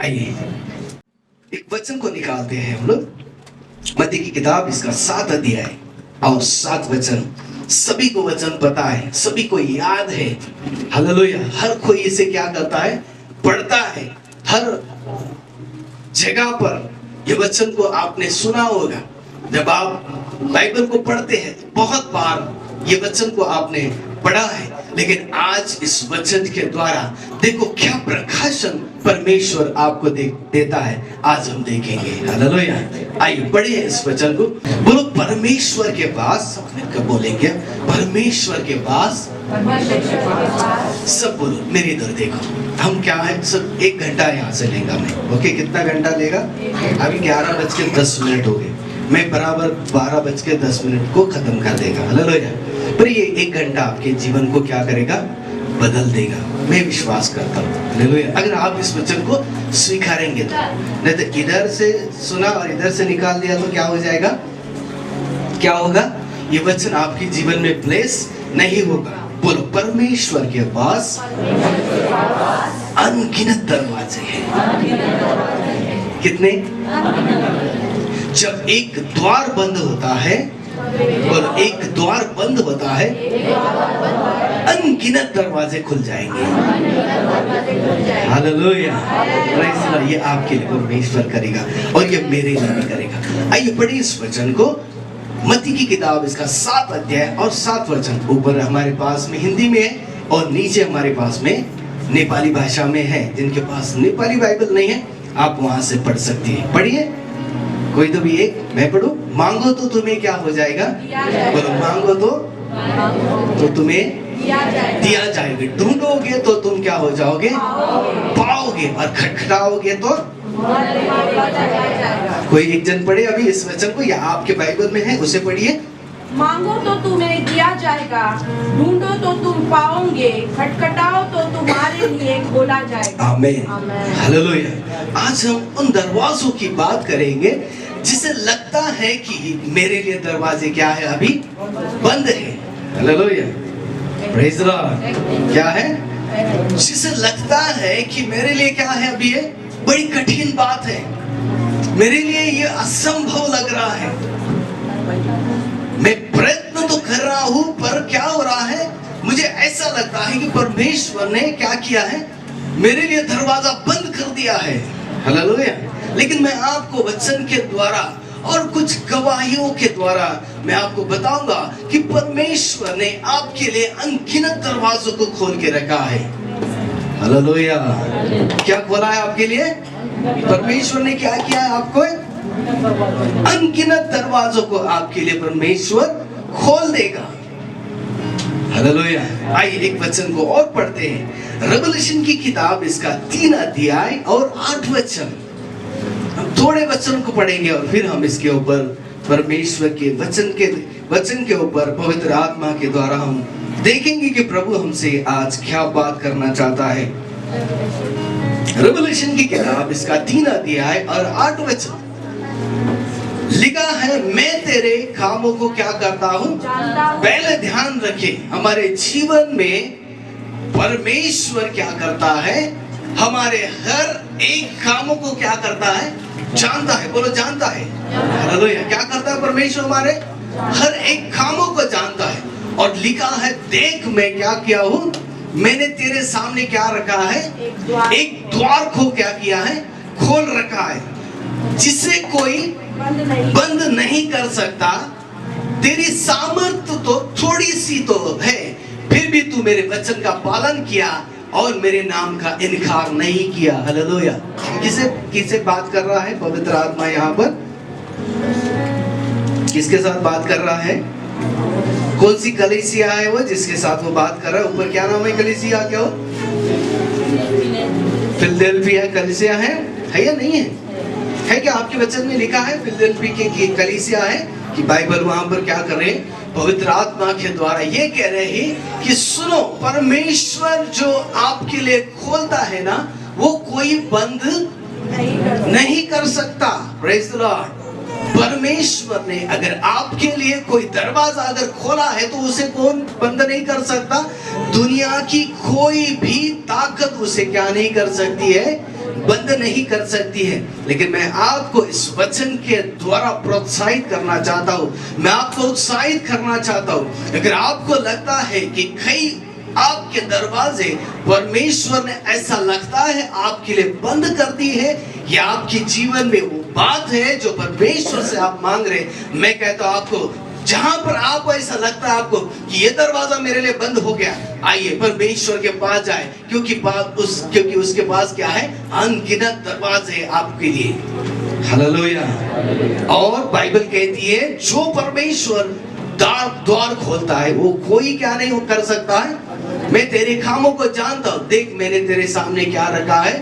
आइए एक वचन को निकालते हैं हम लोग, मत्ती की किताब इसका 7 अध्याय और 7 वचन। सभी को वचन पता है, सभी को याद है। हालेलुया। हर कोई इसे क्या करता है, पढ़ता है। हर जगह पर ये वचन को आपने सुना होगा। जब आप बाइबल को पढ़ते हैं बहुत बार ये वचन को आपने पढ़ा है, लेकिन आज इस वचन के द्वारा देखो क्या प्रकाशन परमेश्वर आपको देता है, आज हम देखेंगे। हालेलुया। आइए पढ़िए इस वचन को। बोलो परमेश्वर के पास, मिलकर बोलेंगे परमेश्वर के पास। सब बोलो, मेरी इधर देखो। हम क्या है, सब 1 घंटा यहाँ से लेगा मैं। ओके, कितना घंटा लेगा? अभी 11:10 हो गए। मैं बराबर 12:10 को खत्म कर देगा। हालेलुया। पर ये 1 घंटा आपके जीवन को क्या करेगा, बदल देगा। मैं विश्वास करता हूँ। हालेलुया। अगर आप इस वचन को स्वीकारेंगे तो, नहीं तो इधर से सुना और इधर से निकाल दिया तो क्या हो जाएगा, क्या होगा? ये वचन आपके जीवन में प्लेस नहीं होगा। बोलो परमेश्वर के पास अनगिनत दरवाजे हैं। कितने? जब एक द्वार बंद होता है, और एक द्वार बंद होता है, अनगिनत दरवाजे खुल जाएंगे। हालेलुया। Praise the Lord. ये आपके लिए परमेश्वर करेगा और ये मेरे लिए भी करेगा। आइए पढ़िए इस वचन को, मत्ती की किताब इसका 7 अध्याय और 7 वचन। ऊपर हमारे पास में हिंदी में है और नीचे हमारे पास में नेपाली भाषा में है। जिनके पास नेपाली बाइबल नहीं है आप वहां से पढ़ सकती हैं। पढ़िए, कोई तो भी एक, मैं पढ़ूं। मांगो तो तुम्हें क्या हो जाएगा? बोलो मांगो तो तुम्हें दिया जाएगा। ढूंढोगे तो तुम क्या हो जाओगे? पाओगे। और खटखटाओगे तो कोई एक जन पढ़े अभी इस वचन को, या आपके बाइबल में है उसे पढ़िए। मांगो तो तुम्हें दिया जाएगा, ढूंढो तो तुम पाओगे, खटखटाओ तो तुम्हारे लिए खोला जाएगा। आमीन। हालेलुया। आज हम उन दरवाजों की बात करेंगे जिसे लगता है कि मेरे लिए दरवाजे क्या है, अभी बंद है। हालेलुया। Praise the Lord. क्या है? जिसे लगता है कि मेरे लिए क्या है, अभी ये बड़ी कठिन बात है, मेरे लिए ये असंभव लग रहा है। मैं प्रयत्न तो कर रहा हूं पर क्या हो रहा है, मुझे ऐसा लगता है कि परमेश्वर ने क्या किया है, मेरे लिए दरवाजा बंद कर दिया है। हालेलुया। लेकिन मैं आपको वचन के द्वारा और कुछ गवाहियों के द्वारा मैं आपको बताऊंगा कि परमेश्वर ने आपके लिए अनगिनत दरवाजों को खोल के रखा है। हालेलुया। क्या खोला है आपके लिए? परमेश्वर ने क्या किया है आपको? अनगिनत दरवाजों को आपके लिए परमेश्वर खोल देगा। हालेलुया। आइए एक वचन को और पढ़ते हैं। रेवलेशन की किताब इसका 3 अध्याय और 8 वचन। हम थोड़े वचन को पढ़ेंगे और फिर हम इसके ऊपर परमेश्वर के वचन के ऊपर पवित्र आत्मा के द्वारा हम देखेंगे कि प्रभु हमसे आज क्या बात करना चाहता है। रेवलेशन की किताब इसका 3 अध्याय और 8 वचन लिखा है, मैं तेरे कामों को क्या करता हूँ? पहले ध्यान रखें, हमारे जीवन में परमेश्वर क्या करता है, हमारे हर एक कामों को क्या करता है? जानता है। बोलो जानता है। हालेलुया। क्या करता है परमेश्वर? हमारे हर एक कामों को जानता है। और लिखा है, देख मैं क्या किया हूँ, मैंने तेरे सामने क्या रखा है? एक द्वार को क्या किया है? खोल रखा है, जिसे कोई बंद नहीं कर सकता। तेरी सामर्थ्य तो थोड़ी सी तो है, फिर भी तू मेरे वचन का पालन किया और मेरे नाम का इनकार नहीं किया। हालेलुया। किसे बात कर रहा है पवित्र आत्मा यहाँ पर? किसके साथ बात कर रहा है? कौन सी कलीसिया है वो जिसके साथ वो बात कर रहा है? ऊपर क्या नाम है कलीसिया? क्या हो? फिलदेल्फिया कलीसिया है या नहीं है? है क्या आपके वचन में लिखा है फिलदेल्फिया की कलीसिया है? कि बाइबल वहां पर क्या कर रहे हैं? पवित्र आत्मा के द्वारा ये कह रहे हैं कि सुनो, परमेश्वर जो आपके लिए खोलता है ना, वो कोई बंद नहीं कर सकता। Praise the Lord. परमेश्वर ने अगर आपके लिए कोई दरवाजा अगर खोला है तो उसे कौन बंद नहीं कर सकता? दुनिया की कोई भी ताकत उसे क्या नहीं कर सकती है? बंद नहीं कर सकती है। लेकिन मैं आपको इस वचन के द्वारा प्रोत्साहित करना चाहता हूँ, मैं आपको उत्साहित करना चाहता हूँ। अगर आपको लगता है कि कई आपके दरवाजे परमेश्वर ने ऐसा लगता है आपके लिए बंद कर दी है, या आपके जीवन में वो बात है जो परमेश्वर से आप मांग रहे, मैं कहता हूँ आपको, जहां पर आपको ऐसा लगता है आपको कि ये दरवाजा मेरे लिए बंद हो गया, आइए परमेश्वर के पास जाए, क्योंकि उसके पास क्या है, अनगिनत दरवाजे आपके लिए। हालेलुया। और बाइबल कहती है जो परमेश्वर द्वार खोलता है वो कोई क्या नहीं कर सकता है। मैं तेरे कामों को जानता हूं, देख मैंने तेरे सामने क्या रखा है,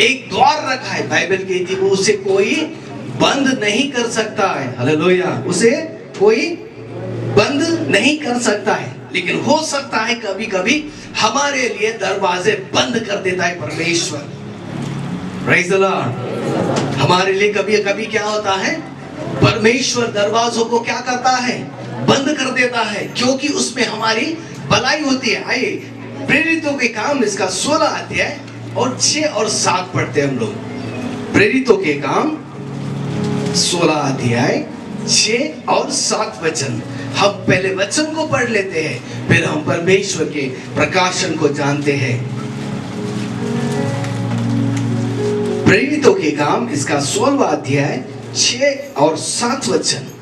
एक द्वार रखा है। बाइबल कहती है वो उसे कोई बंद नहीं कर सकता है। हालेलुया। उसे कोई बंद नहीं कर सकता है, लेकिन हो सकता है कभी कभी हमारे लिए दरवाजे बंद कर देता है परमेश्वर। Praise the Lord. हमारे लिए कभी कभी क्या होता है, परमेश्वर दरवाजों को क्या करता है, बंद कर देता है, क्योंकि उसमें हमारी भलाई होती है। आइए प्रेरितों के काम इसका 16 अध्याय और 6 और 7 पढ़ते हैं हम लोग। प्रेरितों के काम 16 अध्याय 6 और 7 वचन। हम पहले वचन को पढ़ लेते हैं, फिर हम परमेश्वर के प्रकाशन को जानते हैं। प्रेरितों के काम इसका 16वां अध्याय 6 और 7 वचन।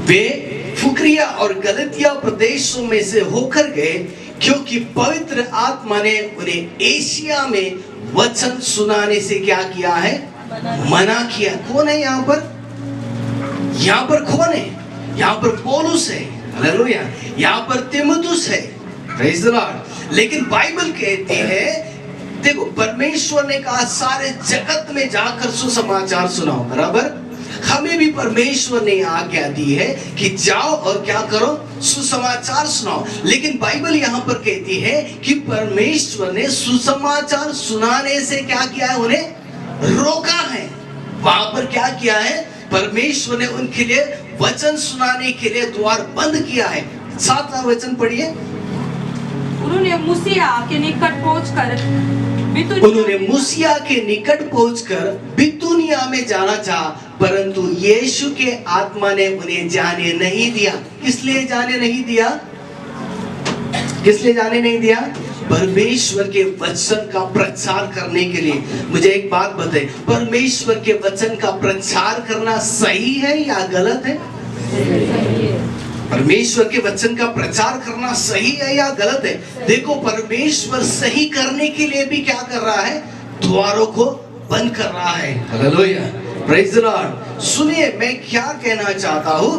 वे फुकरिया और गलतिया प्रदेशों में से होकर गए, क्योंकि पवित्र आत्मा ने उन्हें एशिया में वचन सुनाने से क्या किया है, मना किया। कौन है यहाँ पर? यहाँ पर कौन है? यहाँ पर पौलुस है। हालेलुया। यहाँ पर तीमुथियुस है। Praise the Lord. लेकिन बाइबल कहती है, देखो परमेश्वर ने कहा सारे जगत में जाकर सुसमाचार सुनाओ, बराबर। हमें भी परमेश्वर ने आज्ञा दी है कि जाओ और क्या करो, सुसमाचार सुनाओ। लेकिन बाइबल यहाँ पर कहती है कि परमेश्वर ने सुसमाचार सुनाने से क्या किया है, उन्हें रोका है। वहां पर क्या किया है, परमेश्वर ने उनके लिए वचन सुनाने के लिए द्वार बंद किया है। 7वां वचन पढ़िए। उन्होंने मूसिया के निकट पहुंचकर बितूनिया में जाना चाहा, परंतु यीशु के आत्मा ने उन्हें जाने नहीं दिया। किस लिए जाने नहीं दिया? किस लिए जाने नहीं दिया? परमेश्वर के वचन का प्रचार करने के लिए। मुझे एक बात बताए, परमेश्वर के वचन का प्रचार करना सही है या गलत है? परमेश्वर के वचन का प्रचार करना सही है या गलत है? देखो परमेश्वर सही करने के लिए भी क्या कर रहा है, द्वारों को बंद कर रहा है। हालेलुया। Praise the Lord. सुनिए मैं क्या कहना चाहता हूँ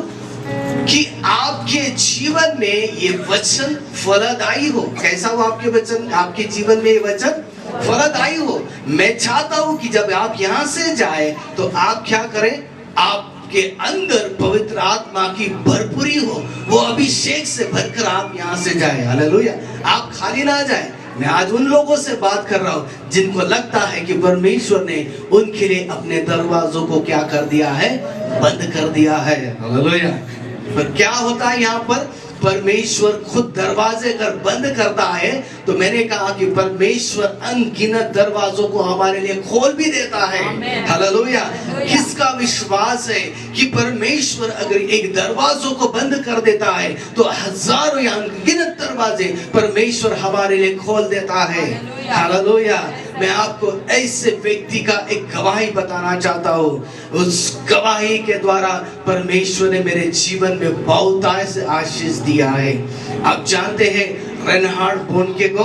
कि आपके जीवन में ये वचन फलदायी हो। कैसा हो आपके वचन, आपके जीवन में ये वचन फलदायी हो। मैं चाहता हूं कि जब आप यहां से जाए तो आप क्या करें, आपके अंदर पवित्र आत्मा की भरपूरी हो, वो अभिषेक से भरकर आप यहां से जाए। हालेलुया। आप खाली ना जाए। मैं आज उन लोगों से बात कर रहा हूं जिनको लगता है कि परमेश्वर ने उनके लिए अपने दरवाजों को क्या कर दिया है, बंद कर दिया है। हालेलुया। पर क्या होता है यहाँ पर, परमेश्वर खुद दरवाजे अगर बंद करता है तो मैंने कहा कि परमेश्वर अनगिनत दरवाजों को हमारे लिए खोल भी देता है। हालेलुया। किसका विश्वास है कि परमेश्वर अगर एक दरवाजों को बंद कर देता है तो हजारों या अनगिनत दरवाजे परमेश्वर हमारे लिए खोल देता है। हालेलुया। मैं आपको ऐसे व्यक्ति का एक गवाही बताना चाहता हूँ। उस गवाही के द्वारा परमेश्वर ने मेरे जीवन में बहुतायत से आशीष दिया है। आप जानते हैं रेनहार्ड बोनके को?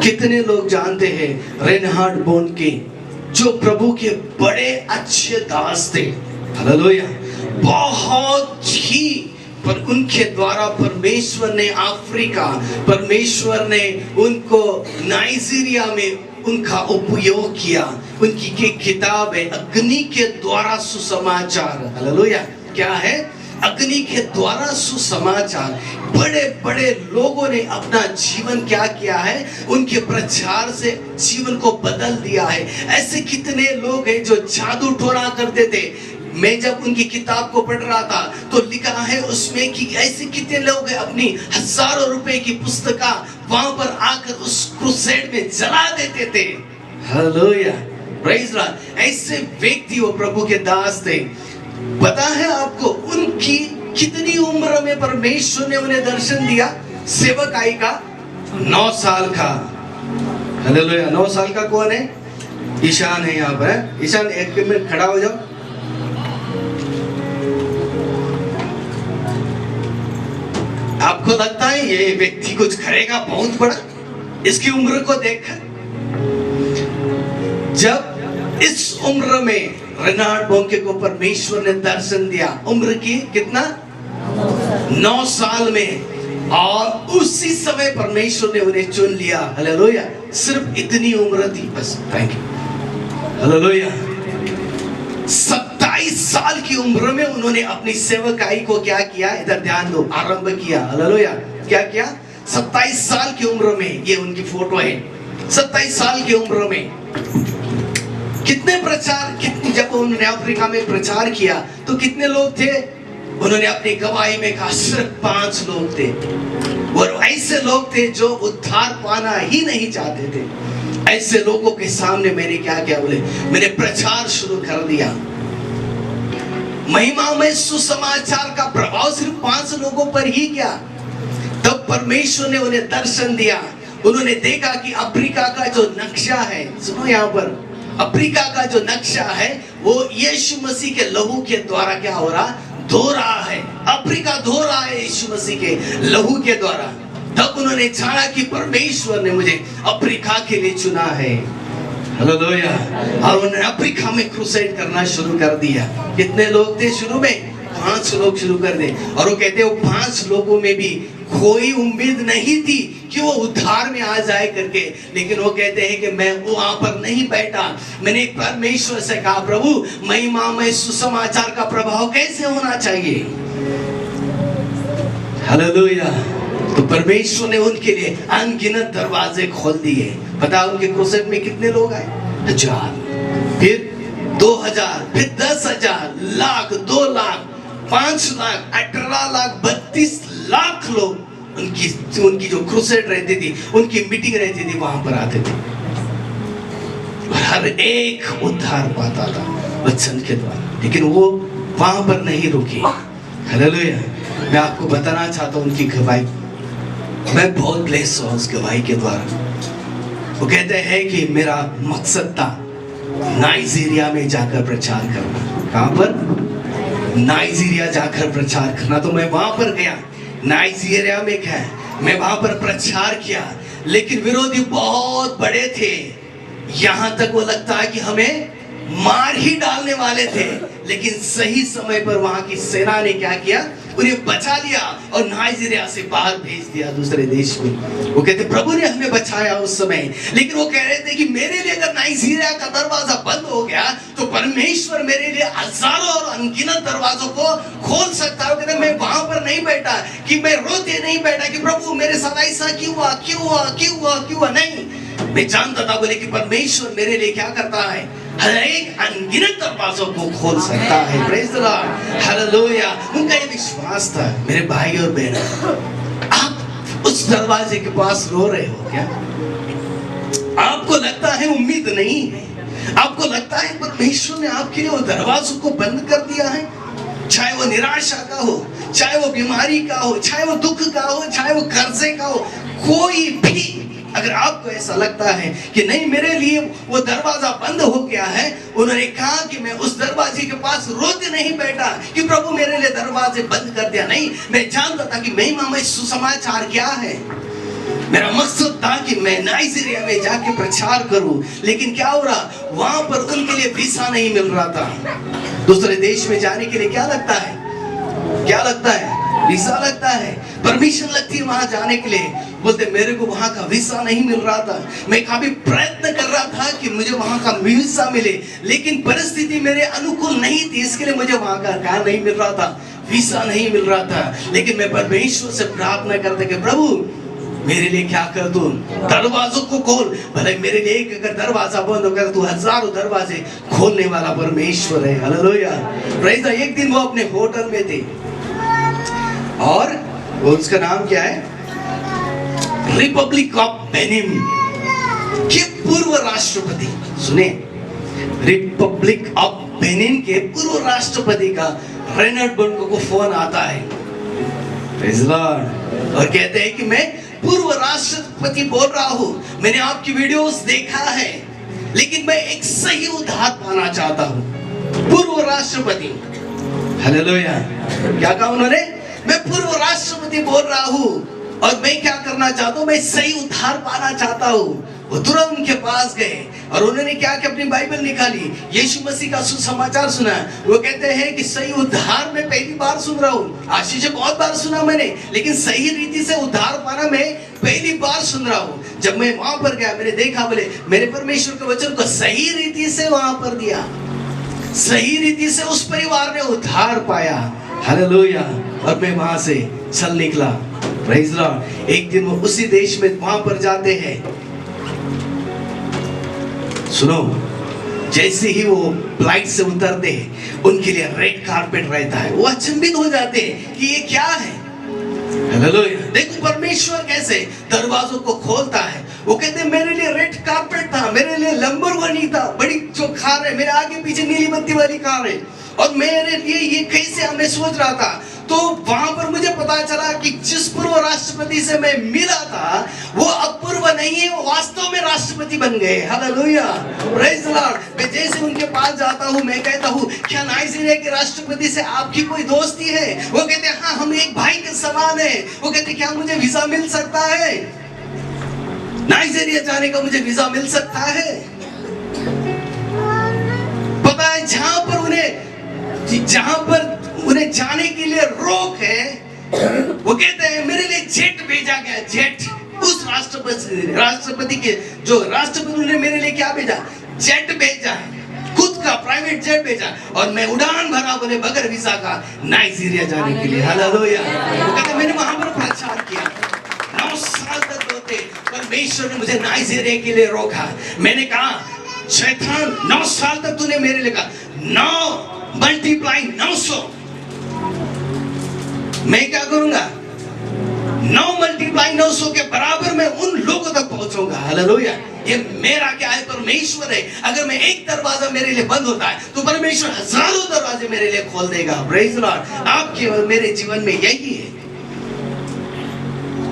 कितने लोग जानते हैं रेनहार्ड बोनके, जो प्रभु के बड़े अच्छे दास थे। हालेलुया। बहुत ही पर उनके द्वारा परमेश्वर ने अफ्रीका, परमेश्वर ने उनको नाइजीरिया में उनका उपयोग किया। उनकी की किताब है अग्नि के द्वारा सुसमाचार। हालेलुया। क्या है? अग्नि के द्वारा सुसमाचार। बड़े बड़े लोगों ने अपना जीवन क्या किया है, उनके प्रचार से जीवन को बदल दिया है। ऐसे कितने लोग हैं जो जादू टोना करते थे, मैं जब उनकी किताब को पढ़ रहा था तो लिखा है उसमें कि ऐसे कितने लोग अपनी हजारों रुपए की पुस्तका वहां पर आकर उस क्रूसेड में जला देते थे। Hallelujah, praise God. ऐसे व्यक्ति वो प्रभु के दास थे। पता है आपको उनकी कितनी उम्र में परमेश्वर ने उन्हें दर्शन दिया? सेवकाई का 9 साल का। हालेलुया। 9 साल का कौन है? ईशान है यहाँ पर। ईशान एक मिनट खड़ा हो जाओ। आपको लगता है ये व्यक्ति कुछ करेगा बहुत बड़ा इसकी उम्र को देखकर? जब इस उम्र में रेनार्ड बोंके को परमेश्वर ने दर्शन दिया, उम्र की कितना? 9 साल में, और उसी समय परमेश्वर ने उन्हें चुन लिया। हालेलुया। सिर्फ इतनी उम्र थी बस। Thank you. हालेलुया। 27 साल की उम्र में उन्होंने अपनी सेवकाई को क्या किया? इधर ध्यान दो, आरंभ किया। हालेलुया। क्या किया? 27 साल की उम्र में, ये उनकी फोटो है। 27 साल की उम्र में कितने जब उन्होंने अफ्रीका में प्रचार किया तो कितने लोग थे? उन्होंने अपनी गवाही में कहा सिर्फ 5 लोग थे। और ऐसे लोग थे जो उद्धार पाना ही नहीं चाहते थे। ऐसे लोगों के सामने मैंने क्या किया? बोले मैंने प्रचार शुरू कर दिया। महिमा में सुसमाचार का प्रभाव सिर्फ 5 लोगों पर ही क्या? तब परमेश्वर ने उन्हें दर्शन दिया। उन्होंने देखा कि अफ्रीका का जो नक्शा है, सुनो यहाँ पर, अफ्रीका का जो नक्शा है वो यीशु मसीह के लहू के द्वारा क्या हो रहा? धो रहा है। अफ्रीका धो रहा है यीशु मसीह के लहू के द्वारा। तब उन्होंने जाना कि परमेश्वर ने मुझे अफ्रीका के लिए चुना है। हालेलुया। और उन्होंने अफ्रीका में क्रूसेड करना शुरू कर दिया। कितने लोग थे शुरू में? 5 लोग शुरू कर दे। और वो कहते हैं वो 5 लोगों में भी कोई उम्मीद नहीं थी कि वो उद्धार में आ जाए करके, लेकिन वो कहते हैं कि मैं वहां पर नहीं बैठा। मैंने परमेश्वर से कहा प्रभु महिमा में सुसमाचार का प्रभाव कैसे होना चाहिए? हालेलुया। तो परमेश्वर ने उनके लिए अनगिनत दरवाजे खोल दिए। पता उनके क्रूसेड में कितने लोग आए? 1000, फिर 2000, फिर 10,000, लाख, 2 लाख, 5 लाख, 18 लाख, 32 लाख लोग उनकी जो क्रूसेड रहती थी, उनकी मीटिंग रहती थी, वहां पर आते थे। हर एक उद्धार पाता था वचन के द्वारा। लेकिन वो वहां पर नहीं रुकी। हालेलुया। मैं आपको बताना चाहता हूं उनकी गवाही, मैं बहुत ब्लेस हुआ उस गवाही के द्वारा। वो कहते हैं कि मेरा मकसद था नाइजीरिया में जाकर प्रचार करना। कहां पर? नाइजीरिया जाकर प्रचार करना। तो मैं वहां पर गया। नाइजीरिया में क्या है, मैं वहां पर प्रचार किया, लेकिन विरोधी बहुत बड़े थे। यहां तक वो लगता है कि हमें मार ही डालने वाले थे। लेकिन सही समय पर वहां की सेना ने क्या किया? उन्हें बचा लिया और नाइजीरिया से बाहर भेज दिया दूसरे देश में। वो कहते प्रभु ने हमें बचाया उस समय। लेकिन वो कह रहे थे कि मेरे लिए अगर नाइजीरिया का दरवाजा बंद हो गया तो परमेश्वर मेरे लिए हजारों और अनगिनत दरवाजों को खोल सकता है। कहते मैं वहां पर नहीं बैठा कि मैं रोते नहीं बैठा कि प्रभु मेरे साथ ऐसा क्यों हुआ, क्यों हुआ, क्यों हुआ, क्यों हुआ। नहीं, मैं जानता था बोले कि परमेश्वर मेरे लिए क्या करता है? हर एक अनगिनत दरवाजों को खोल सकता है। Praise the Lord. हालेलुया। उनका ये विश्वास था। मेरे भाई और बहनों, आप उस दरवाजे के पास रो रहे हो क्या? आपको लगता है उम्मीद नहीं है? आपको लगता है परमेश्वर ने आपके लिए वो दरवाजों को बंद कर दिया है? चाहे वो निराशा का हो, चाहे वो बीमारी का हो, चाहे वो दुख का हो, चाहे वो कर्जे का हो, कोई भी अगर आपको ऐसा लगता है कि नहीं मेरे लिए वो दरवाजा बंद हो गया है, उन्होंने कहा कि मैं उस दरवाजे के पास रोते नहीं बैठा कि प्रभु मेरे लिए दरवाजे बंद कर दिया। नहीं, मैं जानता था कि महिमा में सुसमाचार क्या है। मेरा मकसद था कि मैं नाइजीरिया में जाके प्रचार करूं। लेकिन क्या हो रहा, वहां पर उनके लिए वीसा नहीं मिल रहा था। दूसरे देश में जाने के लिए क्या लगता है? क्या लगता है? वीसा लगता है, परमिशन लगती है वहां जाने के लिए। बोलते मेरे को वहां का वीसा नहीं मिल रहा था। मैं काफी प्रयत्न कर रहा था कि मुझे वहां का वीसा मिले, लेकिन परिस्थिति मेरे अनुकूल नहीं थी, इसके लिए मुझे वहां का क्या नहीं मिल रहा था? वीसा नहीं मिल रहा था। लेकिन मैं परमेश्वर से प्रार्थना करता कि प्रभु मेरे लिए क्या कर तू, दरवाजों को खोल। भले मेरे लिए एक अगर दरवाजा बंद हो गया तो हजारों दरवाजे खोलने वाला परमेश्वर है। Hallelujah, praise the. एक दिन वो अपने होटल में थे और उसका नाम क्या है, रिपब्लिक ऑफ बेनिन के पूर्व राष्ट्रपति, सुने, रिपब्लिक ऑफ बेनिन के पूर्व राष्ट्रपति का रेनल्ड बर्गो को फोन आता है, प्रेज़ द लॉर्ड, और कहते हैं कि मैं पूर्व राष्ट्रपति बोल रहा हूं, मैंने आपकी वीडियोस देखा है, लेकिन मैं एक सही उद्धार पाना चाहता हूं। पूर्व राष्ट्रपति, हालेलुया, क्या कहा उन्होंने, मैं पूर्व राष्ट्रपति बोल रहा हूं और मैं क्या करना चाहता हूं, मैं सही उद्धार पाना चाहता हूं। वो तुरंत उनके पास गए और उन्होंने क्या कि अपनी बाइबल निकाली, यीशु मसीह का सुसमाचार सुना। वो कहते हैं कि सही उद्धार मैं पहली बार सुन रहा हूँ, आशीष बहुत बार सुना मैंने, लेकिन सही रीति से उद्धार पाना मैं पहली बार सुन रहा हूँ। जब मैं वहां पर गया, मैंने देखा, बोले मेरे परमेश्वर के वचन को सही रीति से वहां पर दिया, सही रीति से उस परिवार ने उद्धार पाया। हालेलुया, और मैं वहां से चल निकला, प्रेज़ द लॉर्ड। एक दिन वो उसी देश में वहां पर जाते हैं, सुनो, जैसे ही वो फ्लाइट से उतरते हैं उनके लिए रेड कारपेट रहता है। वो अचंभित हो जाते हैं कि ये क्या है। हालेलुया, देखो परमेश्वर कैसे दरवाजों को खोलता है। वो कहते हैं मेरे लिए रेड कारपेट था, मेरे लिए लंबरगिनी था, बड़ी जो कार है, मेरे आगे पीछे नीली बत्ती वाली कार है, और मेरे लिए ये कैसे, मैं सोच रहा था। तो वहां पर मुझे पता चला कि जिस पूर्व राष्ट्रपति से मैं मिला था वो अब पूर्व नहीं है, वो वास्तव में राष्ट्रपति बन गए। Hallelujah, praise the Lord. मैं जैसे उनके पास जाता हूँ, मैं कहता हूँ क्या नाइजीरिया के राष्ट्रपति से आपकी कोई दोस्ती है? वो कहते हैं हाँ, हम एक भाई के समान है। वो कहते क्या मुझे वीजा मिल सकता है, नाइजीरिया जाने का मुझे वीजा मिल सकता है? पता है जहां पर उन्हें जाने के लिए रोक है, वो कहते हैं मेरे लिए जेट भेजा गया, जेट। उस राष्ट्रपति के जो राष्ट्रपति ने मेरे लिए क्या भेजा, जेट भेजा, खुद का प्राइवेट जेट भेजा, और मैं उड़ान भरा, बोले बगैर वीजा का, नाइजीरिया जाने के लिए। हालेलुया, वो कहते मैंने वहां पर प्रचार किया 9 साल तक होते, परमेश्वर ने मुझे नाइजीरिया के लिए रोका। मैंने कहा शैतान 9 साल तक तूने मेरे लिए कहा 9 मल्टीप्लाई 900, मैं क्या करूंगा, 9 मल्टीप्लाई 900 के बराबर मैं उन लोगों तक पहुंचूंगा। हालेलुया, ये मेरा क्या है, परमेश्वर है। अगर मैं एक दरवाजा मेरे लिए बंद होता है तो परमेश्वर हजारों दरवाजे मेरे लिए खोल देगा। प्रेज़ द लॉर्ड, आपके और मेरे जीवन में यही है।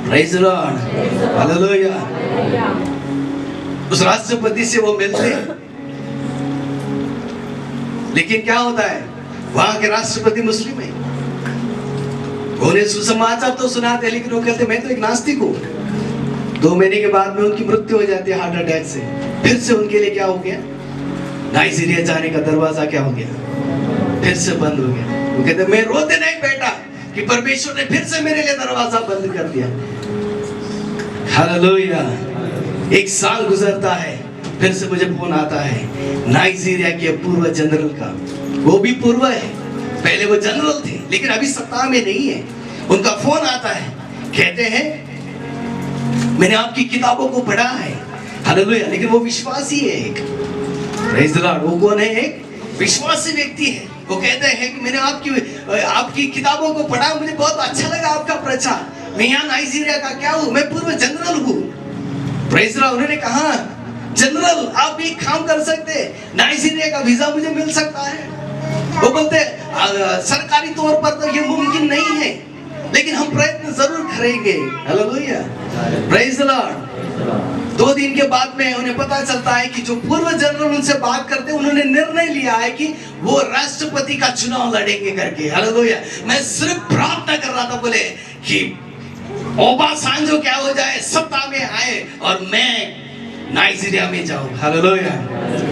Praise the Lord, hallelujah. उस राष्ट्रपति से वो मिलते हैं, लेकिन क्या होता है, वहां के राष्ट्रपति मुस्लिम है। उन्हें सुसमाचार तो सुनाते हैं, लेकिन वो कहते मैं तो एक नास्तिक हूँ। 2 महीने के बाद में उनकी मृत्यु हो जाती है हार्ट अटैक से। फिर से उनके लिए क्या हो गया, नाइजीरिया जाने का दरवाजा क्या हो गया, फिर से बंद हो गया। वो कहते मैं रोते नहीं बैठा कि परमेश्वर ने फिर से मेरे लिए दरवाजा बंद कर दिया। हालेलुया, 1 साल गुजरता है, फिर से मुझे फोन आता है नाइजीरिया के पूर्व जनरल का। वो भी पूर्व है, पहले वो जनरल थे लेकिन अभी सत्ता में नहीं है। उनका फोन आता है, कहते हैं मैंने आपकी किताबों को पढ़ा है। हालेलुया, लेकिन वो विश्वासी है एक। प्रेज़ द लॉर्ड, वो कौन है, एक विश्वासी व्यक्ति है। वो कहते हैं कि मैंने आपकी किताबों को पढ़ा, मुझे बहुत अच्छा लगा आपका प्रचार। मैं यहाँ नाइजीरिया का क्या हूँ, मैं पूर्व जनरल हूँ। प्रेज़ द लॉर्ड, उन्होंने कहा जनरल आप भी काम कर सकते हैं, नाइजीरिया का वीजा मुझे मिल सकता है। वो बोलते सरकारी तौर पर तो ये मुमकिन नहीं है, लेकिन हम प्रयत्न जरूर करेंगे। Hallelujah, praise the Lord. 2 दिन के बाद में उन्हें पता चलता है कि जो पूर्व जनरल उनसे बात करते, उन्होंने निर्णय लिया है कि वो राष्ट्रपति का चुनाव लड़ेंगे करके। हालेलुया, मैं सिर्फ प्रार्थना कर रहा था, बोले कि ओबासांजो क्या हो जाए, सत्ता में आए और मैं नाइजीरिया में जाऊं। Hallelujah,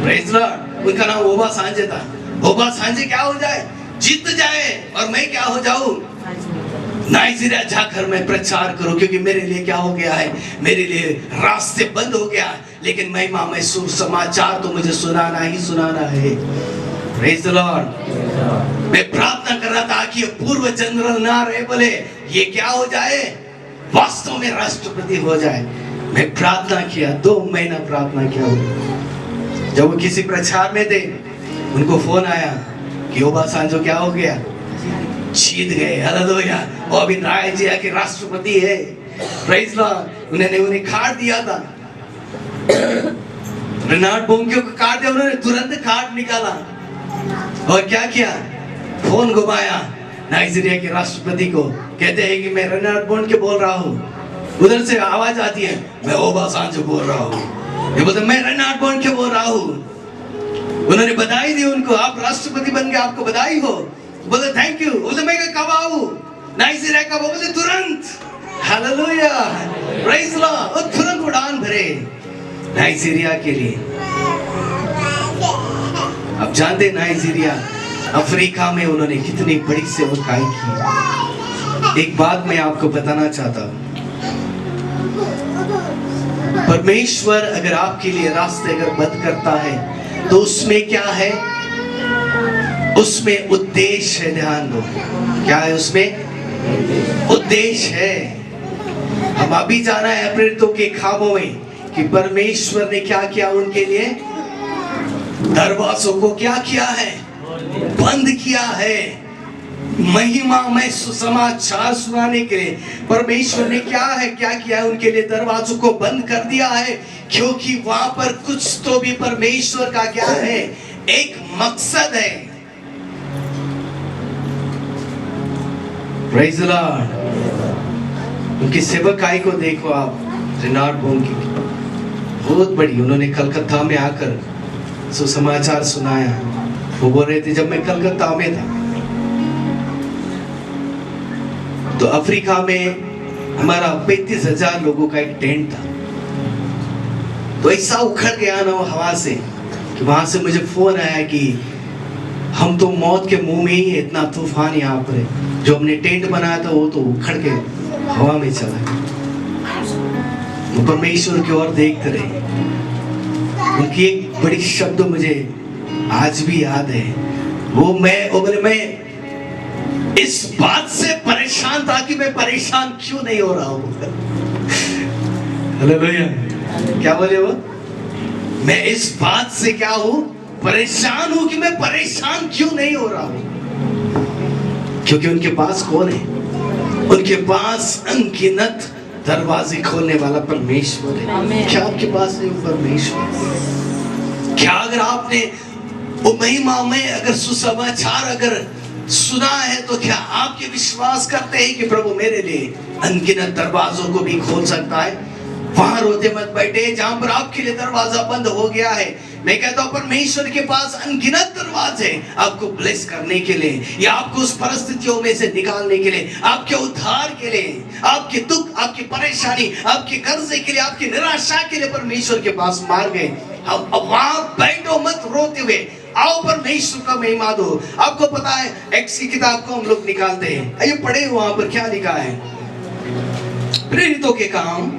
praise the Lord. उनका नाम ओबासांजो था। ओबासांजो क्या हो जाए, जीत जाए और मैं क्या हो जाऊं, नाइजीरिया जाकर मैं प्रचार करूं, क्योंकि मेरे लिए क्या हो गया है, मेरे लिए रास्ते बंद हो गया, लेकिन महिमा में सुसमाचार तो मुझे सुनाना ही सुनाना है। Praise the Lord. मैं प्रार्थना कर रहा था कि पूर्व जनरल ना रहे, बोले ये क्या हो जाए, वास्तव में राष्ट्रपति हो जाए। मैं प्रार्थना किया, 2 महीना प्रार्थना किया। जब वो किसी प्रचार में थे, उनको फोन आया कि ओबासांजो क्या हो गया, जीत गए, हालेलुया, वो अभी नाइजीरिया के राष्ट्रपति है। Praise Lord. उन्होंने उन्हें कार्ड दिया था, रेनार्ड बोंके को कार्ड दिया, उन्होंने तुरंत कार्ड निकाला और क्या किया, फोन घुमाया नाइजीरिया के राष्ट्रपति को, कहते हैं कि मैं रेनार्ड बोंके बोल रहा हूँ। उधर से आवाज आती है, मैं ओबासांजो बोल रहा हूँ। ये बोलते मैं रेनार्ड बोंके बोल रहा हूँ। उन्होंने बधाई दी उनको, आप राष्ट्रपति बन गए, आपको बधाई हो। बोले थैंक यू। बोले मैं कब आऊं नाइजीरिया कब? बोले तुरंत, हालेलुया, प्रेज़ लॉर्ड। और तुरंत उड़ान भरे नाइजीरिया के लिए। अब जानते नाइजीरिया अफ्रीका में उन्होंने कितनी बड़ी सेवकाई की। एक बात मैं आपको बताना चाहता हूं, परमेश्वर अगर आपके लिए रास्ते अगर बंद करता है तो उसमें क्या है, उसमें उद्देश्य है। ध्यान दो, क्या है उसमें? उद्देश्य है। हम अभी जाना है प्रेरितों के खामों में कि परमेश्वर ने क्या किया उनके लिए, दरवाजों को क्या किया है, बंद किया है। महिमा में सुसमाचार सुनाने के लिए परमेश्वर ने क्या किया है, उनके लिए दरवाजों को बंद कर दिया है, क्योंकि वहां पर कुछ तो भी परमेश्वर का क्या है, एक मकसद है। Praise the Lord. उनकी सेवकाई को देखो आप, रेनार्ड बोंके की बहुत बड़ी। उन्होंने कलकत्ता में आकर सुसमाचार सुनाया। वो बोल रहे थे जब मैं कलकत्ता में था तो अफ्रीका में हमारा 35,000 लोगों का एक टेंट था। तो ऐसा उखड़ गया ना वो हवा से कि वहां से मुझे फोन आया कि हम तो मौत के मुंह में ही, इतना तूफान यहाँ पर है। जो हमने टेंट बनाया था वो तो उखड़ के हवा में चला गया। वो परमेश्वर की ओर देखते रहे। उनकी एक बड़ी शब्द मुझे आज भी याद है। वो बोले मैं इस बात से परेशान था कि मैं परेशान क्यों नहीं हो रहा हूं। हालेलुया। क्या बोले वो? मैं इस बात से क्या हूं, परेशान हूं कि मैं परेशान क्यों नहीं हो रहा हूं। क्योंकि उनके पास कौन है? उनके पास अनगिनत दरवाजे खोलने वाला परमेश्वर है। क्या आपके पास है वो परमेश्वर? क्या अगर आपने वो महिमा में अगर सुसमाचार अगर सुना है तो क्या आपके विश्वास करते हैं कि प्रभु मेरे लिए अनगिनत दरवाजों को भी खोल सकता है? वहां रोते मत बैठे जहां पर आपके लिए दरवाजा बंद हो गया है। मैं कहता हूं परमेश्वर के पास अनगिनत दरवाजे आपको ब्लेस करने के लिए, या आपको उस परिस्थितियों में से निकालने के लिए, आपके उद्धार के लिए, आपके दुख, आपकी परेशानी, आपके कर्जे के लिए, आपकी निराशा के लिए परमेश्वर के पास मार गए। अब वहां बैठो मत रोते हुए, आओ परमेश्वर का महिमा दो। आपको पता है एक्स की किताब को हम लोग निकालते हैं, आइए पढ़े वहां पर क्या लिखा है। प्रेरितों के काम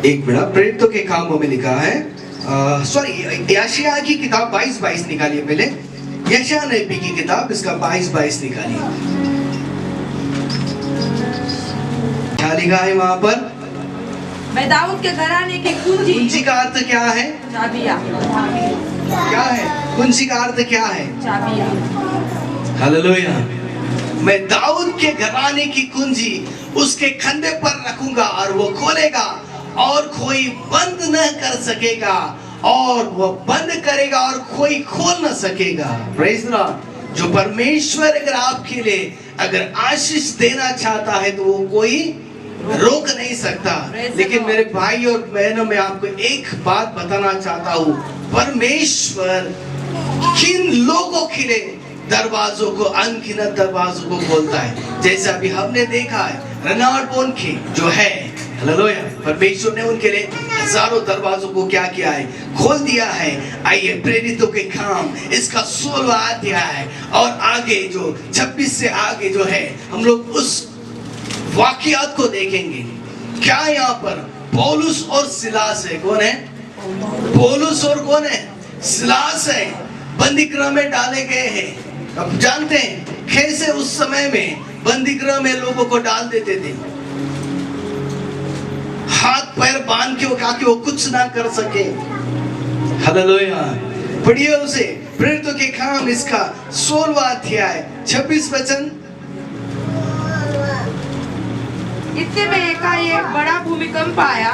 एक मिनट, प्रेरितों के कामों में लिखा है, सॉरी यशायाह की किताब 22-22 निकालिए। पहले यशायाह नबी की किताब, इसका 22-22 निकालिए। क्या लिखा है वहां पर? मैं दाऊद के घराने की कुंजी। कुंजी का अर्थ क्या है? चाबियां। क्या है कुंजी का अर्थ? क्या है? चाबियां। हालेलुया। मैं दाऊद के घराने की कुंजी उसके कंधे पर रखूंगा और वो खोलेगा और कोई बंद न कर सकेगा, और वो बंद करेगा और कोई खोल न सकेगा। Praise the Lord. जो परमेश्वर अगर आपके लिए अगर आशीष देना चाहता है तो वो कोई रोक नहीं सकता। लेकिन मेरे भाई और बहनों, मैं आपको एक बात बताना चाहता हूँ, परमेश्वर किन लोगों के लिए दरवाजों को, अनगिनत दरवाजों को खोलता है। जैसे अभी हमने देखा है रेनार्ड बोंके जो है, हालेलुया, परमेश्वर ने उनके लिए हजारों दरवाजों को क्या किया है, खोल दिया है। आइए प्रेरितों के काम इसका 16वां अध्याय और आगे जो 26 से आगे जो है, हम लोग उस वाकयात को देखेंगे। क्या यहाँ पर पौलुस और सिलास है? कौन है? पौलुस और कौन है? सिलास है। बंदी गृह में डाले गए हैं। अब जानते हैं कैसे उस समय में बंदी गृह में लोगों को डाल देते थे, हाथ पैर बांध के, ताकि वो कुछ ना कर सके। हालेलुया। पढ़िए उसे, प्रेरितों के काम इसका 16वां अध्याय 26 वचन। इतने में एकाएक बड़ा भूमिकंप आया,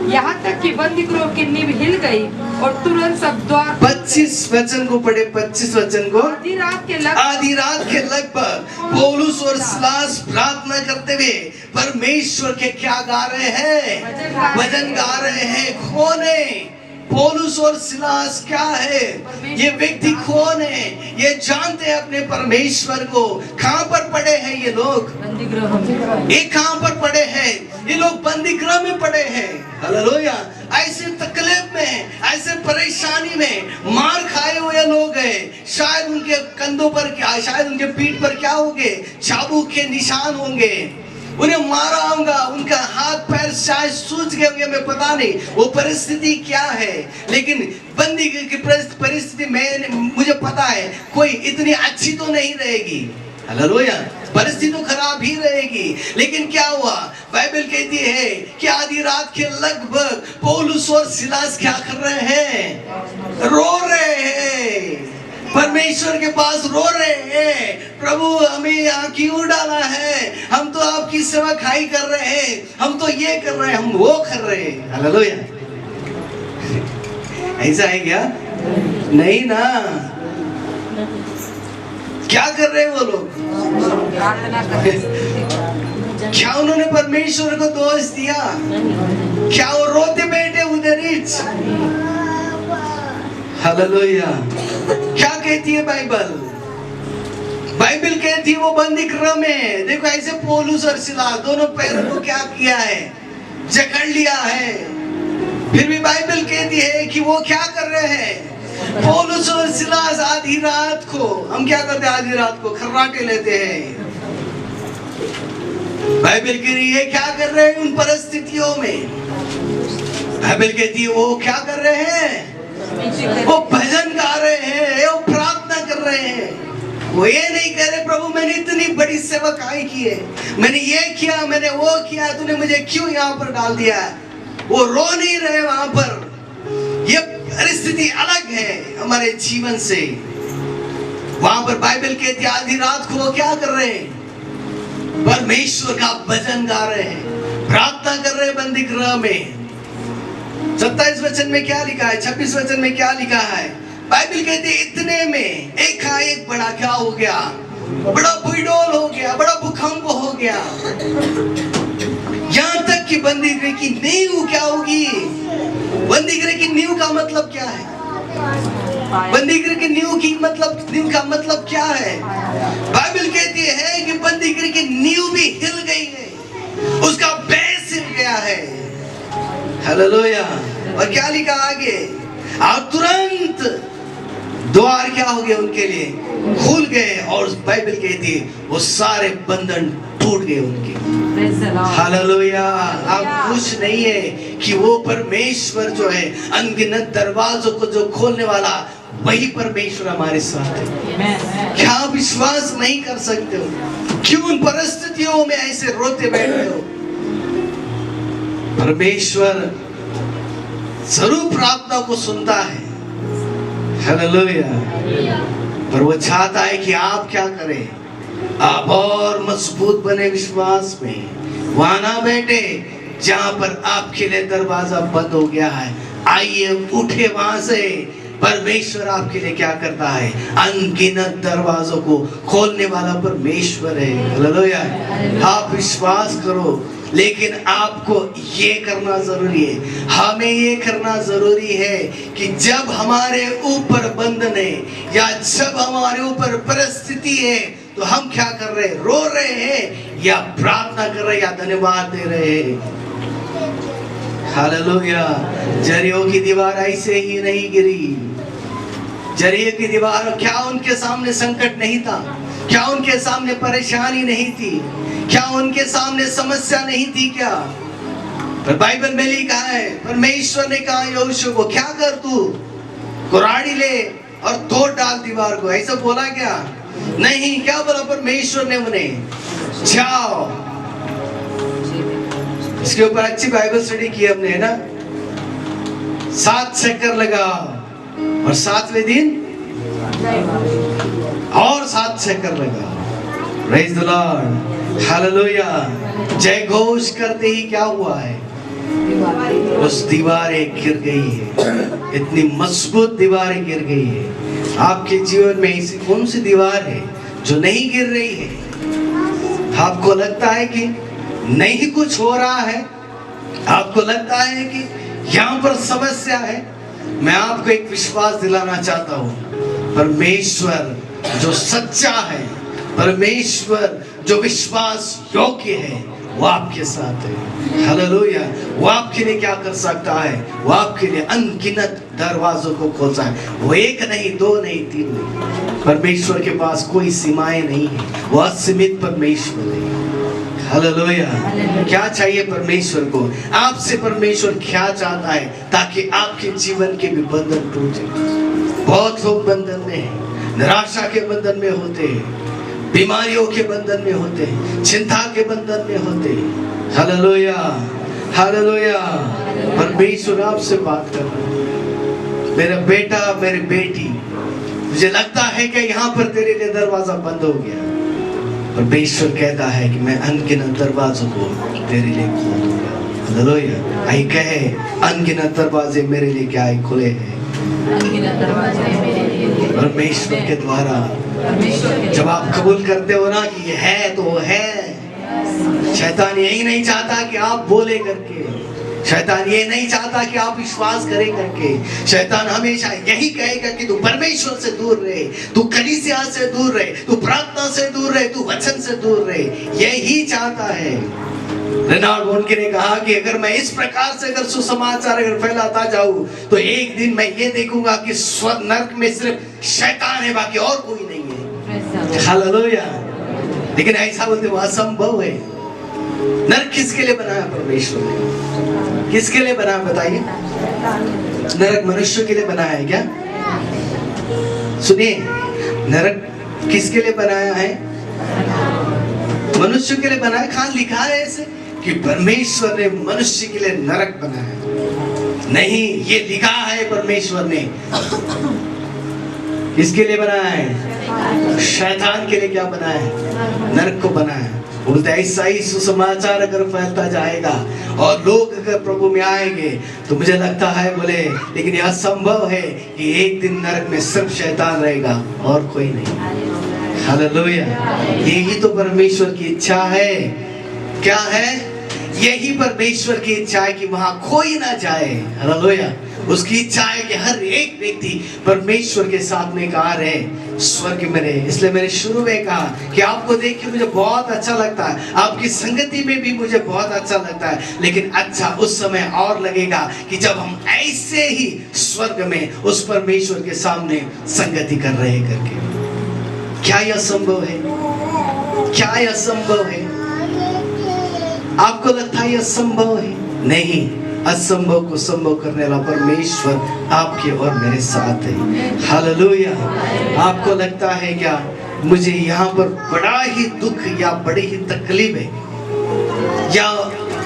यहाँ तक कि बंदी गृह की नींव हिल गई और तुरंत सब द्वार। 25 वचन को पढ़े, 25 वचन को। आधी रात के लगभग पौलुस और सिलास प्रार्थना करते हुए परमेश्वर के क्या गा रहे हैं? भजन गा रहे हैं। कौन है पौलुस और सिलास? क्या है ये व्यक्ति? कौन है ये? जानते हैं अपने परमेश्वर को। कहां पर पड़े हैं ये लोग? बंदी गृह। ये कहां पर पड़े हैं ये लोग? बंदी गृह में पड़े हैं। हालेलुया। ऐसे तकलीफ में, ऐसे परेशानी में मार खाए हुए लोग हैं। शायद उनके कंधों पर क्या, शायद उनके पीठ पर क्या होंगे? चाबुक के निशान होंगे। उन्हें मारा होगा, उनका हाथ पैर शायद सूज गए होंगे, मैं पता नहीं वो परिस्थिति क्या है। लेकिन बंदी की परिस्थिति मुझे पता है कोई इतनी अच्छी तो नहीं रहेगी। हालेलुया। परिस्थिति तो खराब ही रहेगी। लेकिन क्या हुआ? बाइबल कहती है कि आधी रात के लगभग पौलुस और सिलास क्या कर रहे हैं? रो रहे हैं, परमेश्वर के पास रो रहे हैं। प्रभु हमें यहाँ क्यों डाला है? हम तो आपकी सेवा खाई कर रहे हैं, हम तो ये कर रहे हैं, हम वो कर रहे हैं। हालेलुया। ऐसा है क्या? नहीं ना। क्या कर रहे हैं वो लोग? क्या उन्होंने परमेश्वर को दोष दिया? क्या वो रोते बैठे उधर ही? हालेलुया। क्या कहती है बाइबल? बाइबल कहती है वो बंदी गृह में, देखो ऐसे पौलुस और सिलास दोनों पैरों को क्या किया है? जकड़ लिया है। फिर भी बाइबल कहती है कि वो क्या कर रहे हैं? पौलुस और सिलास आधी रात को, हम क्या करते हैं? आधी रात को खर्राटे लेते हैं। बाइबल कह रही है क्या कर रहे हैं उन परिस्थितियों में? बाइबल कहती है वो क्या कर रहे हैं? वो भजन गा रहे हैं, वो प्रार्थना कर रहे हैं। वो ये नहीं कह रहे प्रभु मैंने इतनी बड़ी सेवकाई की है, मैंने ये किया, मैंने वो किया, तूने मुझे क्यों यहाँ पर डाल दिया? वो रो नहीं रहे वहां पर। ये परिस्थिति अलग है हमारे जीवन से। वहां पर बाइबल कहती है आधी रात को वो क्या कर रहे हैं? परमेश्वर का भजन गा रहे हैं, प्रार्थना कर रहे हैं बंदी गृह में। 27 वचन में क्या लिखा है? 26 वचन में क्या लिखा है? बाइबल कहती है इतने में एकाएक बड़ा क्या हो गया? बड़ा भूडोल हो गया, बड़ा भूकंप हो गया। यहाँ तक कि बंदी गृह की नींव क्या होगी? बंदी गृह की नींव का मतलब क्या है? बंदी गृह की नींव का मतलब क्या है? बाइबल कहती है कि बंदी गृह की नींव भी हिल गई है, उसका बेस हिल गया है। हालेलुया। और क्या लिखा आगे? और तुरंत द्वार क्या हो गए उनके लिए? खुल गए। और बाइबल कहती है वो सारे बंधन टूट गए उनके। हालेलुया। आप खुश नहीं है कि वो परमेश्वर जो है अनगिनत दरवाजों को जो खोलने वाला, वही परमेश्वर हमारे साथ है। क्या आप विश्वास नहीं कर सकते हो? क्यों उन परिस्थितियों में ऐसे रोते बैठे हो? परमेश्वर जरूर प्रार्थना को सुनता है। हालेलुया। पर वो चाहता है कि आप क्या करें? आप और मजबूत बने विश्वास में। वहां ना बैठे जहां पर आपके लिए दरवाजा बंद हो गया है। आइए उठे वहां से। परमेश्वर आपके लिए क्या करता है? अनगिनत दरवाजों को खोलने वाला परमेश्वर है। हालेलुया। आप विश्वास करो, लेकिन आपको ये करना जरूरी है, हमें ये करना जरूरी है कि जब हमारे ऊपर बंधन है या जब हमारे ऊपर परिस्थिति है, तो हम क्या कर रहे हैं? रो रहे हैं या प्रार्थना कर रहे हैं या धन्यवाद दे रहे हैं? हालेलुया। जरियो की दीवार ऐसे ही नहीं गिरी। जरियो की दीवार, क्या उनके सामने संकट नहीं था? क्या उनके सामने परेशानी नहीं थी? क्या उनके सामने समस्या नहीं थी क्या? पर बाइबल में लिखा है, परमेश्वर ने कहा यहोशू को, क्या कर तू कुराड़ी ले और तोड़ डाल दीवार को। ऐसा बोला क्या? नहीं, क्या बोला परमेश्वर ने उन्हें? जाओ। इसके ऊपर अच्छी बाइबल स्टडी की हमने, है ना? 7 चक्कर लगाओ और 7वें दिन और 7 चक्कर लगाओ। Praise the Lord, hallelujah. जय घोष करते ही क्या हुआ है? उस दीवारें गिर गई है, इतनी मजबूत दीवारें गिर गई है। आपके जीवन में ऐसी कौन सी दीवार है जो नहीं गिर रही है? आपको लगता है कि नहीं कुछ हो रहा है, आपको लगता है कि यहाँ पर समस्या है। मैं आपको एक विश्वास दिलाना चाहता हूँ, परमेश्वर जो सच्चा है, परमेश्वर जो विश्वास योग्य है, वो आपके साथ है। हालेलुया। वो आपके लिए क्या कर सकता है? वो आपके लिए अनगिनत दरवाजों को खोलता है। वो 1 नहीं, 2 नहीं, 3 नहीं। परमेश्वर के पास कोई सीमाएं नहीं है, वो असीमित परमेश्वर है। हालेलुया। क्या चाहिए परमेश्वर को? आपसे परमेश्वर क्या चाहता है ताकि आपके जीवन के भी बंधन टूटे? बहुत लोग बंधन में हैं, निराशा के बंधन में होते हैं, बीमारियों के बंधन में होते हैं, चिंता के बंधन में होते हैं। Hallelujah, hallelujah. परमेश्वर आपसे बात कर रहा है, मेरा बेटा, मेरी बेटी, मुझे लगता है कि यहाँ पर तेरे लिए दरवाजा बंद हो गया। परमेश्वर कहता है कि मैं अनगिनत दरवाजों को तेरे लिए खोल दूंगा। हालेलुया। आई कहे, अनगिनत दरवाजे मेरे लिए क्या है? खुले हैं। परमेश्वर के द्वारा जब आप कबूल करते हो ना कि ये है तो वो है। शैतान यही नहीं चाहता कि आप बोले करके, शैतान ये नहीं चाहता कि आप विश्वास करें करके। शैतान हमेशा यही कहेगा कि तू परमेश्वर से दूर रहे, तू कलीसिया से दूर रहे, तू प्रार्थना से दूर रहे, तू वचन से दूर रहे। यही चाहता है। रेनाल्ड बोनके ने कहा कि अगर मैं इस प्रकार से अगर सुसमाचार अगर फैलाता जाऊं तो एक दिन मैं ये देखूंगा कि नरक में सिर्फ शैतान है, बाकी और कोई नहीं है। हालेलुया। लेकिन ऐसा बोलते वो असंभव है। नरक किसके लिए बनाया? परमेश्वर ने। किसके लिए बनाया बताइए? नरक मनुष्य के लिए बनाया है क्या? सुनिए, नरक किसके लिए बनाया है? मनुष्य के लिए बनाया। कहाँ लिखा है ऐसे कि परमेश्वर ने मनुष्य के लिए नरक बनाया? नहीं, ये लिखा है परमेश्वर ने किसके लिए बनाया है? शैतान के लिए क्या बनाया है? नरक को बनाया है। बोलते ऐसा ही सुसमाचार अगर फैलता जाएगा और लोग अगर प्रभु में आएंगे तो मुझे लगता है बोले, लेकिन यह संभव है कि एक दिन नरक में सिर्फ शैतान रहेगा और कोई नहीं। हालेलुया। यही तो परमेश्वर की इच्छा है। क्या है? यही परमेश्वर की इच्छा है कि वहां कोई ना जाए। हालेलुया। उसकी इच्छा है कि हर एक व्यक्ति परमेश्वर के साथ में कहा रहे, स्वर्ग में रहे। इसलिए मैंने शुरू में कहा कि आपको देख के मुझे बहुत अच्छा लगता है, आपकी संगति में भी मुझे बहुत अच्छा लगता है। लेकिन अच्छा उस समय और लगेगा कि जब हम ऐसे ही स्वर्ग में उस परमेश्वर के सामने संगति कर रहे करके। क्या यह संभव है? क्या यह संभव है? आपको लगता है यह संभव है? नहीं, असंभव को संभव करने वाला परमेश्वर आपके और मेरे साथ है। हालेलुया। आपको लगता है क्या मुझे यहाँ पर बड़ा ही दुख या बड़ी ही तकलीफ है, या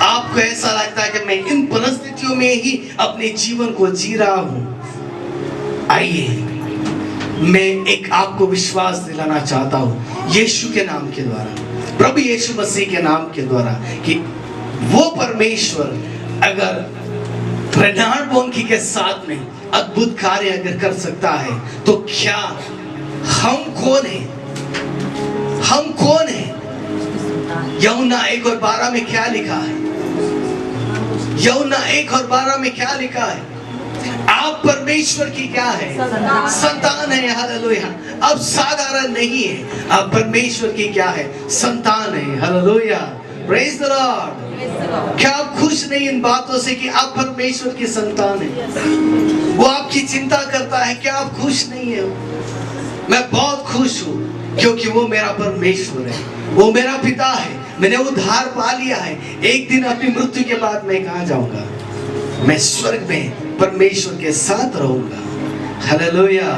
आपको ऐसा लगता है कि मैं इन परिस्थितियों में ही अपने जीवन को जी रहा हूँ? आइए, मैं एक आपको विश्वास दिलाना चाहता हूँ यीशु के नाम के द्वारा, प्रभु यीशु मसीह के नाम के द्वारा, कि वो परमेश्वर अगर रेनाल्ड बोनके के साथ में अद्भुत कार्य अगर कर सकता है तो क्या हम कौन है? हम कौन है? यूहन्ना 1:12 में क्या लिखा है? यूहन्ना 1:12 में क्या लिखा है? आप परमेश्वर की क्या है? संतान है। हालेलुया। अब साधारण नहीं है, आप परमेश्वर की क्या है? संतान है। हालेलुया। Praise the Lord. क्या आप खुश नहीं इन बातों से कि आप परमेश्वर की संतान हैं? वो आपकी चिंता करता है, क्या आप खुश नहीं है? मैं बहुत खुश हूँ क्योंकि वो मेरा परमेश्वर है, वो मेरा पिता है। मैंने उद्धार पा लिया है, एक दिन अपनी मृत्यु के बाद मैं कहाँ जाऊंगा? मैं स्वर्ग में परमेश्वर के साथ रहूंगा। Hallelujah,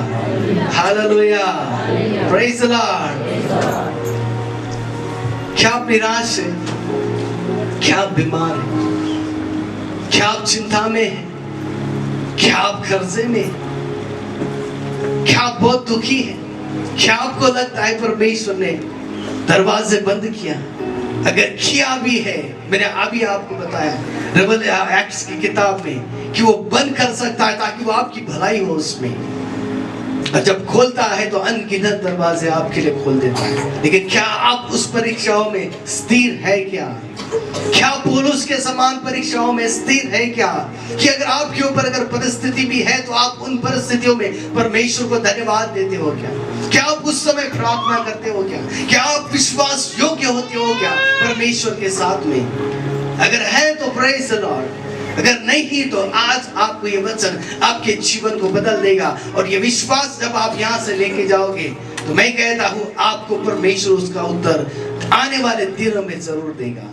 hallelujah, praise the Lord. क्या आप निराश है? क्या आप बीमार है? क्या आप चिंता में है? क्या आप कर्जे में है? क्या आप बहुत दुखी है? क्या आपको लगता है परमेश्वर ने दरवाजे बंद किया? अगर किया भी है, मैंने अभी आपको बताया रेवल एक्ट्स की किताब में कि वो बंद कर सकता है ताकि वो आपकी भलाई हो उसमें। और जब खोलता है तो अनगिनत दरवाजे आपके लिए खोल देता है। लेकिन क्या आप उस परीक्षाओं में स्थिर है क्या? क्या पौलुस के समान परीक्षाओं में स्थिर है क्या? कि अगर आपके ऊपर अगर परिस्थिति भी है तो आप उन परिस्थितियों में परमेश्वर को धन्यवाद देते हो क्या? क्या आप उस समय प्रार्थना करते हो क्या? क्या आप विश्वास योग्य होते हो क्या परमेश्वर के साथ में? अगर है तो प्रेज द लॉर्ड, अगर नहीं तो आज आपको ये वचन आपके जीवन को बदल देगा। और ये विश्वास जब आप यहाँ से लेके जाओगे तो मैं कहता हूँ आपको परमेश्वर उसका उत्तर आने वाले दिनों में जरूर देगा।